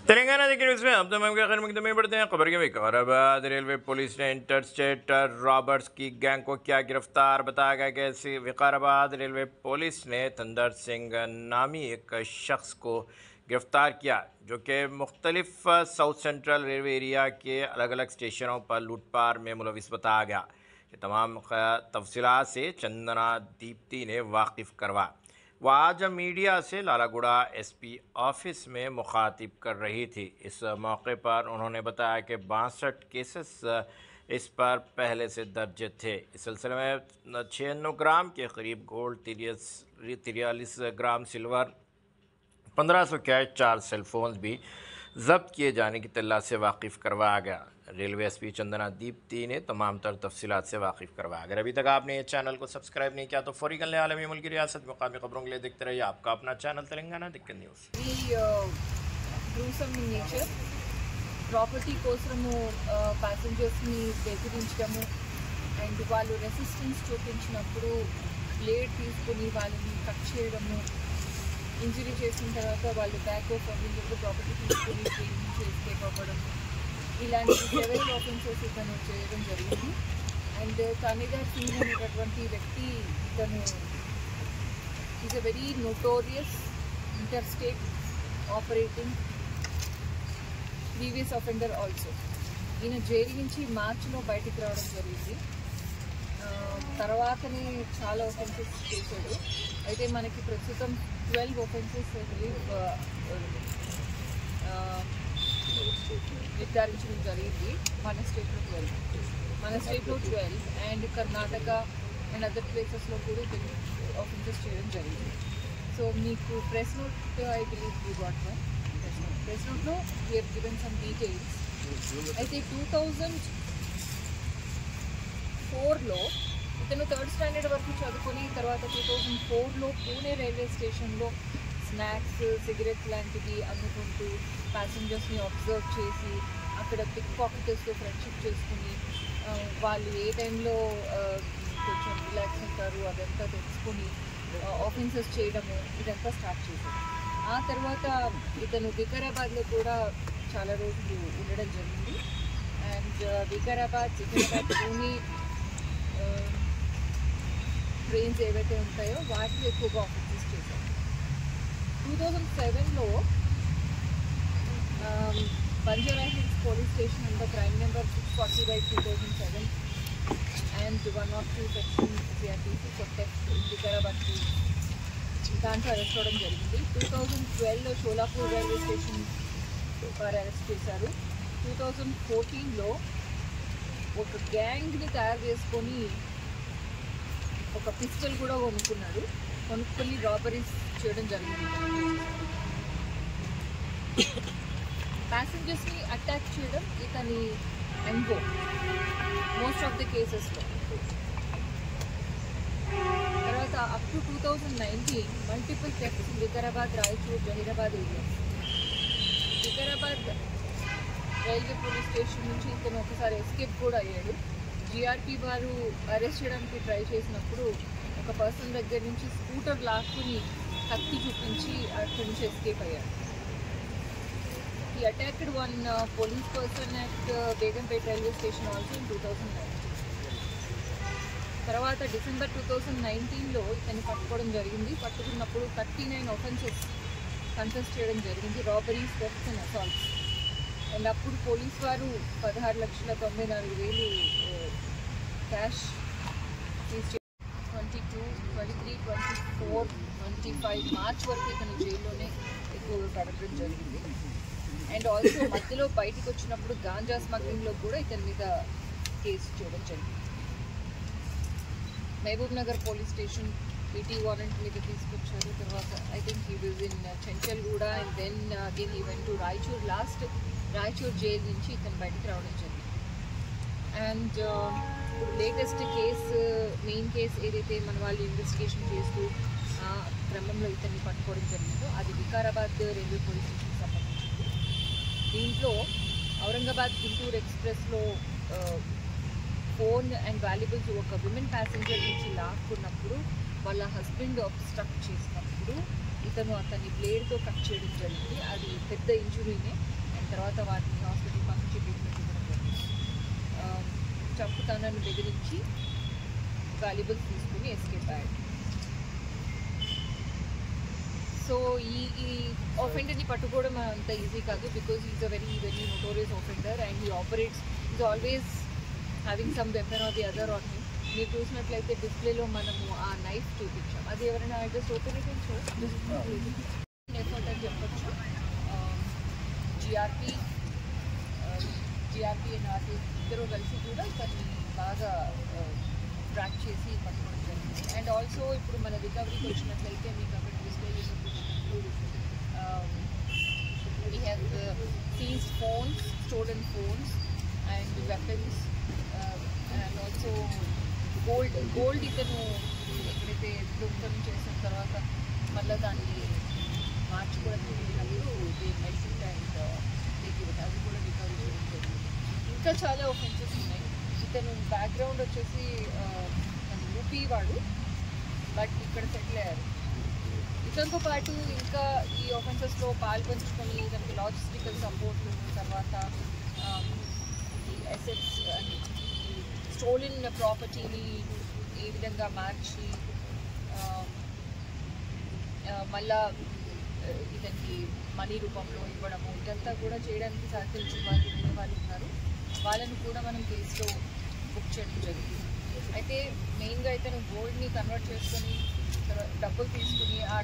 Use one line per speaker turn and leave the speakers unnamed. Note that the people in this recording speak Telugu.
तेलंगाना देखिए न्यूज़ में अब तमाम के खैर में बढ़ते हैं खबर के विकाराबाद रेलवे पुलिस ने इंटरस्टेट रॉबर्ट्स की गैंग को क्या गिरफ्तार बताया गया कि ऐसे विकाराबाद रेलवे पुलिस ने थंदर सिंह नामी एक शख्स को गिरफ्तार किया जो कि मुख्तलिफ साउथ सेंट्रल रेलवे एरिया के अलग अलग स्टेशनों पर लूटपाट में मुलविस बताया गया। ये तमाम तफसीलात से चंदना दीप्ति ने वाकिफ़ करवा। वह आज मीडिया से लालागुड़ा एसपी ऑफिस में मुखातिब कर रही थी। इस मौके पर उन्होंने बताया कि 62 केसेस इस पर पहले से दर्ज थे। इस सिलसिले में 96 ग्राम के करीब गोल्ड, 43 ग्राम सिल्वर, 1500 कैश, 4 सेलफोन्स भी जब्त किए जाने की तल्ला से वाकिफ़ करवाया गया। रेलवे एसपी चंदना दीप्ति ने तमाम तर तफसीलात से वाकिफ़ करवाया। अगर अभी तक आपने इस चैनल को सब्सक्राइब नहीं किया तो फौरी कर लें। आलमी मुल्क की रियासत मुकामी खबरों के लिए देखते रहिए आपका अपना चैनल तेलंगाना दिक्कत न्यूज़।
ప్రాపర్టీ కోసము ప్యాసింజర్స్ని బెదిరించడము అండ్ వాళ్ళు రెసిస్టెన్స్ చూపించినప్పుడు బ్లేడ్ తీసుకుని వాళ్ళని కట్ చేయడము, ఇంజరీ చేసిన తర్వాత వాళ్ళు బ్యాక్ ఆఫ్ అవ్వడంతో ప్రాపర్టీ తీసుకుని ట్రైన్ నుంచి ఎస్కేప్ అవ్వడము, ఇలాంటి సెవెరల్ ఆఫెన్సెస్ ఇతను చేయడం జరిగింది. అండ్ తనిగా సింగ్ అనేటటువంటి వ్యక్తి ఇతను is a very notorious interstate operating previous offender also. ఈయన జైలు నుంచి మార్చిలో బయటికి రావడం జరిగింది. తర్వాతనే చాలా ఒఫెన్సెస్ చేశాడు. అయితే మనకి ప్రస్తుతం 12 ఒఫెన్సెస్ నిర్ధారించడం జరిగింది. మన స్టేట్లో 12 అండ్ కర్ణాటక అండ్ అదర్ ప్లేసెస్లో కూడా ఒఫెన్సెస్ చేయడం జరిగింది. సో మీకు press note I believe you got one. Press నోట్లో we have given some details. అయితే 2004లో ఇతను 3rd స్టాండర్డ్ వరకు చదువుకొని తర్వాత 2004లో పూణే రైల్వే స్టేషన్లో స్నాక్స్, సిగరెట్ లాంటివి అమ్ముకుంటూ ప్యాసింజర్స్ని అబ్జర్వ్ చేసి అక్కడ పిక్ పాకెటర్స్తో ఫ్రెండ్షిప్ చేసుకుని వాళ్ళు ఏ టైంలో కొంచెం రిలాక్స్ ఉంటారు అదంతా తెలుసుకొని ఆఫెన్సెస్ చేయడము ఇదంతా స్టార్ట్ చేశారు. ఆ తర్వాత ఇతను వికారాబాద్లో కూడా చాలా రోజులు ఉండడం జరిగింది. అండ్ వికారాబాద్, సికింద్రాబాద్, పూణే ట్రైన్స్ ఏవైతే ఉంటాయో వాటికి ఎక్కువగా ఆఫెన్సెస్ చేశారు. 2007లో బంజారా హిల్స్ పోలీస్ స్టేషన్ అంతా crime number 640/2007 and 102 section CRTC protect Vikarabad దాంట్లో అరెస్ట్ అవ్వడం జరిగింది. 2012లో షోలాపూర్ రైల్వే స్టేషన్ వారు అరెస్ట్ చేశారు. 2014లో ఒక గ్యాంగ్ని తయారు చేసుకొని ఒక పిస్టల్ కూడా కొనుక్కొని రాబరీస్ చేయడం జరిగింది. ప్యాసింజర్స్ని అటాక్ చేయడం ఇతని ఎంగో మోస్ట్ ఆఫ్ ద కేసెస్లో. తర్వాత up to 2019 multiple thefts Vikarabad, Raichur, Zaheerabad areas. Vikarabad railway police station నుంచి ఇతను ఒకసారి ఎస్కేప్ కూడా అయ్యాడు. జిఆర్పి వారు అరెస్ట్ చేయడానికి ట్రై చేసినప్పుడు ఒక పర్సన్ దగ్గర నుంచి స్కూటర్ లాక్కుని కత్తి చూపించి అక్కడి నుంచి ఎస్కేప్ అయ్యాడు. ఈ attacked one police person at Begumpet railway station also in 2019. తర్వాత డిసెంబర్ 2019లో ఇతన్ని పట్టుకోవడం జరిగింది. పట్టుకున్నప్పుడు 39 ఒఫెన్సెస్ కన్ఫెస్ చేయడం జరిగింది, robberies, thefts and assaults. And అప్పుడు పోలీస్ వారు 16,94,000 క్యాష్ సీజ్ 22, 23, 24, 25 మార్చ్ వరకు ఇతను జైల్లోనే ఎక్కువగా గడపడం జరిగింది. అండ్ ఆల్సో మధ్యలో బయటకు వచ్చినప్పుడు గాంజా స్మగ్లింగ్లో కూడా ఇతని మీద కేసు చేయడం జరిగింది. Mahbubnagar police station PT warrant మీద తీసుకొచ్చారు. తర్వాత I think he was in Chanchalguda and then again he went to Raichur. Last Raichur jail నుంచి ఇతను బయటకు రావడం జరిగింది. అండ్ ఇప్పుడు లేటెస్ట్ కేసు, మెయిన్ కేసు ఏదైతే మన వాళ్ళు ఇన్వెస్టిగేషన్ చేస్తూ క్రమంలో ఇతన్ని పట్టుకోవడం జరిగిందో అది వికారాబాద్ రైల్వే పోలీస్ స్టేషన్కి సంబంధించింది. దీంట్లో ఔరంగాబాద్ గుంటూరు ఎక్స్ప్రెస్లో ఫోన్ అండ్ వాల్యుబుల్స్ ఒక విమెన్ ప్యాసింజర్ నుంచి లాక్కున్నప్పుడు వాళ్ళ హస్బెండ్ అబ్స్ట్రక్ట్ చేసినప్పుడు ఇతను అతన్ని బ్లేడ్తో కట్ చేయడం జరిగింది. అది పెద్ద ఇంజురీనే. తర్వాత వాటిని హాస్పిటల్ పంపించి ట్రీట్మెంట్ ఇవ్వడం జరిగింది. చంపుతానని బెదిరించి వాల్యుబుల్స్ తీసుకుని ఎస్కేప్ అయ్యాడు. సో ఈ ఆఫెండర్ని పట్టుకోవడం అంత ఈజీ కాదు, because is a very very notorious offender and he operates is always having some weapon or the other on him. మీరు చూసినట్లయితే డిస్ప్లేలో మనము ఆ నైఫ్ చూపించాం, అది ఎవరైనా just open it and show effort అని చెప్పొచ్చు. జిఆర్పి అండ్ ఆర్టీ ఇద్దరు కలిసి కూడా ఇతన్ని బాగా ట్రాక్ చేసి పట్టుకోవడం జరిగింది. అండ్ ఆల్సో ఇప్పుడు మన రికవరీకి వచ్చినట్లయితే మీకు అక్కడ display we have seized phones, stolen phones and weapons and also gold ఇతను ఎక్కడైతే దొంగతనం చేసిన తర్వాత మళ్ళీ దాన్ని మార్చుకోవడానికి వెళ్ళినప్పుడు మెడిసిన్ అండ్ అది కూడా రికవరీ చేయడం జరిగింది. ఇంకా చాలా ఆఫెన్సెస్ ఉన్నాయి. ఇతను బ్యాక్గ్రౌండ్ వచ్చేసి తను యూపీ వాడు, బట్ ఇక్కడ సెటిల్ అయ్యారు. ఇతనితో పాటు ఇంకా ఈ ఆఫెన్సెస్లో పాల్పంచుకొని దానికి లాజిస్టికల్ సపోర్ట్, తర్వాత ఈ అసెట్స్ అని స్టోలెన్ ప్రాపర్టీని ఏ విధంగా మార్చి మళ్ళా ఇతనికి మనీ రూపంలో ఇవ్వడము, ఇదంతా కూడా చేయడానికి సహకరించిన వాళ్ళు ఉన్నారు. వాళ్ళని కూడా మనం కేసులో బుక్ చేయడం జరిగింది. అయితే మెయిన్గా ఇతను గోల్డ్ని కన్వర్ట్ చేసుకొని డబ్బులు తీసుకుని ఆ